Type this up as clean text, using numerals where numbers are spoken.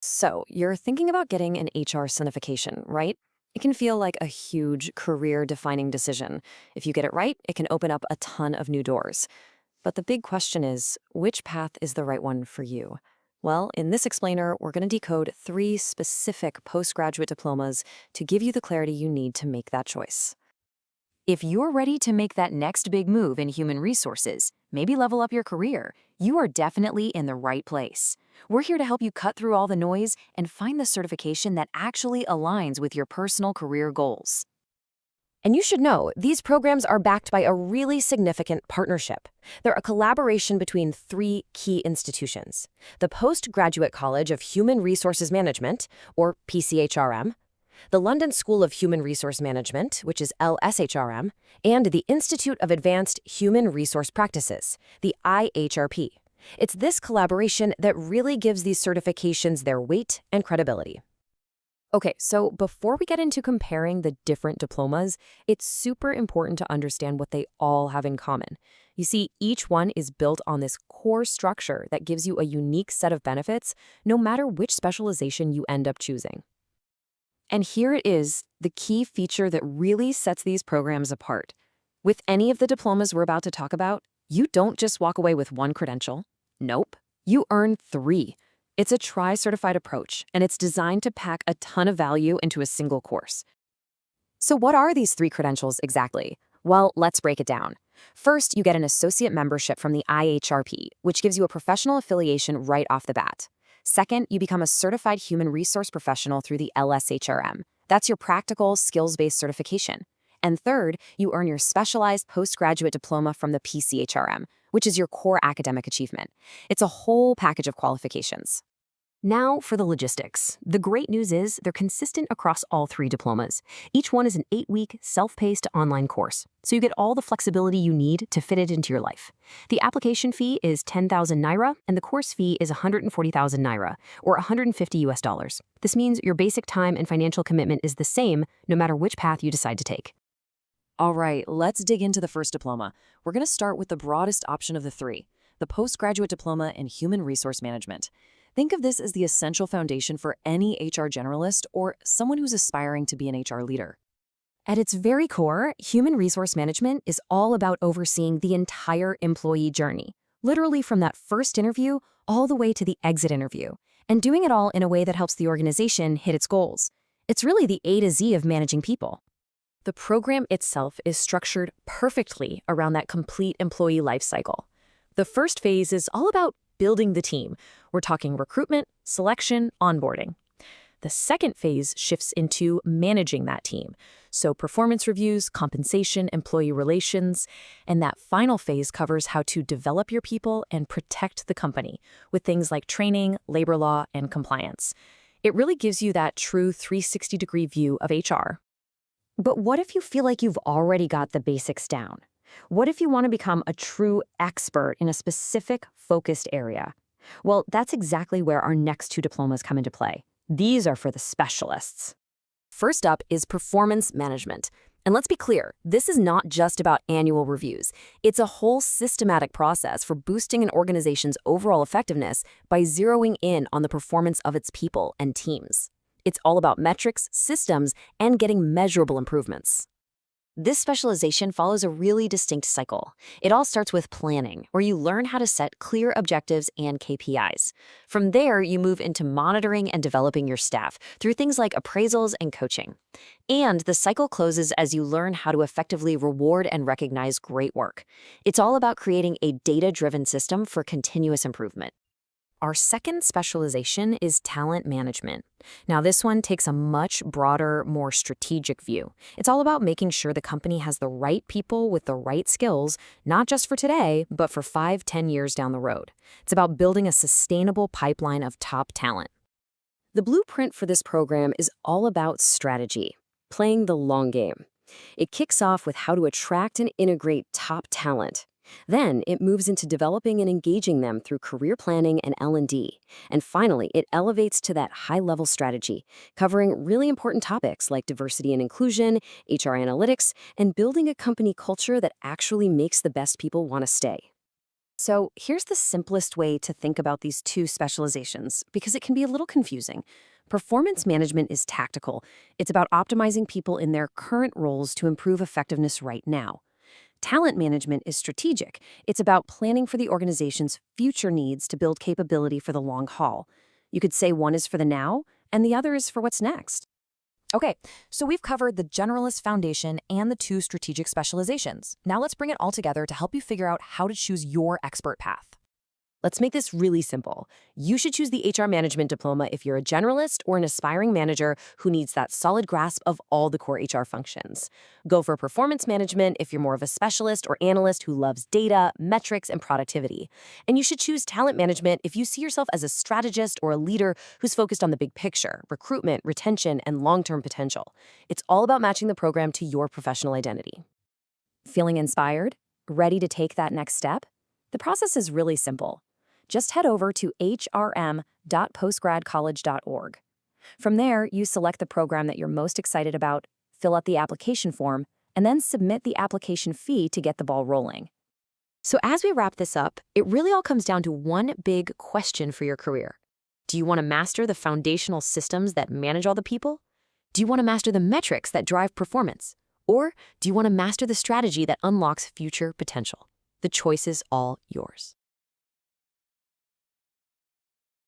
So, you're thinking about getting an HR certification, right? It can feel like a huge career defining decision. If you get it right, it can open up a ton of new doors. But the big question is, which path is the right one for you? Well, in this explainer, we're going to decode 3 specific postgraduate diplomas to give you the clarity you need to make that choice. If you're ready to make that next big move in human resources, maybe level up your career, you are definitely in the right place. We're here to help you cut through all the noise and find the certification that actually aligns with your personal career goals. And you should know, these programs are backed by a really significant partnership. They're a collaboration between 3 key institutions: the Postgraduate College of Human Resources Management, or PCHRM, the London School of Human Resource Management, which is LSHRM, and the Institute of Advanced Human Resource Practices, the IHRP. It's this collaboration that really gives these certifications their weight and credibility. Okay, so before we get into comparing the different diplomas, it's super important to understand what they all have in common. You see, each one is built on this core structure that gives you a unique set of benefits, no matter which specialization you end up choosing. And here it is, the key feature that really sets these programs apart. With any of the diplomas we're about to talk about, you don't just walk away with 1 credential. Nope, you earn 3. It's a tri-certified approach, and it's designed to pack a ton of value into a single course. So what are these 3 credentials exactly? Well, let's break it down. First, you get an associate membership from the IHRP, which gives you a professional affiliation right off the bat. Second, you become a certified human resource professional through the LSHRM. That's your practical, skills-based certification. And third, you earn your specialized postgraduate diploma from the PCHRM, which is your core academic achievement. It's a whole package of qualifications. Now for the logistics. The great news is they're consistent across all 3 diplomas. Each one is an 8-week, self-paced online course, so you get all the flexibility you need to fit it into your life. The application fee is 10,000 Naira, and the course fee is 140,000 Naira, or $150. This means your basic time and financial commitment is the same, no matter which path you decide to take. All right, let's dig into the first diploma. We're going to start with the broadest option of the 3, the Postgraduate Diploma in Human Resource Management. Think of this as the essential foundation for any HR generalist or someone who's aspiring to be an HR leader. At its very core, human resource management is all about overseeing the entire employee journey, literally from that first interview all the way to the exit interview, and doing it all in a way that helps the organization hit its goals. It's really the A to Z of managing people. The program itself is structured perfectly around that complete employee life cycle. The first phase is all about building the team. We're talking recruitment, selection, onboarding. The second phase shifts into managing that team. So performance reviews, compensation, employee relations, and that final phase covers how to develop your people and protect the company with things like training, labor law, and compliance. It really gives you that true 360-degree view of HR. But what if you feel like you've already got the basics down? What if you want to become a true expert in a specific focused area? Well, that's exactly where our next 2 diplomas come into play. These are for the specialists. First up is performance management. And let's be clear, this is not just about annual reviews. It's a whole systematic process for boosting an organization's overall effectiveness by zeroing in on the performance of its people and teams. It's all about metrics, systems, and getting measurable improvements. This specialization follows a really distinct cycle. It all starts with planning, where you learn how to set clear objectives and KPIs. From there, you move into monitoring and developing your staff through things like appraisals and coaching. And the cycle closes as you learn how to effectively reward and recognize great work. It's all about creating a data-driven system for continuous improvement. Our second specialization is talent management. Now, this one takes a much broader, more strategic view. It's all about making sure the company has the right people with the right skills, not just for today, but for 5-10 years down the road. It's about building a sustainable pipeline of top talent. The blueprint for this program is all about strategy, playing the long game. It kicks off with how to attract and integrate top talent. Then it moves into developing and engaging them through career planning and L&D. And finally, it elevates to that high-level strategy, covering really important topics like diversity and inclusion, HR analytics, and building a company culture that actually makes the best people want to stay. So here's the simplest way to think about these two specializations, because it can be a little confusing. Performance management is tactical. It's about optimizing people in their current roles to improve effectiveness right now. Talent management is strategic. It's about planning for the organization's future needs to build capability for the long haul. You could say one is for the now, and the other is for what's next. Okay, so we've covered the generalist foundation and the two strategic specializations. Now let's bring it all together to help you figure out how to choose your expert path. Let's make this really simple. You should choose the HR management diploma if you're a generalist or an aspiring manager who needs that solid grasp of all the core HR functions. Go for performance management if you're more of a specialist or analyst who loves data, metrics, and productivity. And you should choose talent management if you see yourself as a strategist or a leader who's focused on the big picture, recruitment, retention, and long-term potential. It's all about matching the program to your professional identity. Feeling inspired? Ready to take that next step? The process is really simple. Just head over to hrm.postgradcollege.org. From there, you select the program that you're most excited about, fill out the application form, and then submit the application fee to get the ball rolling. So as we wrap this up, it really all comes down to one big question for your career. Do you want to master the foundational systems that manage all the people? Do you want to master the metrics that drive performance? Or do you want to master the strategy that unlocks future potential? The choice is all yours.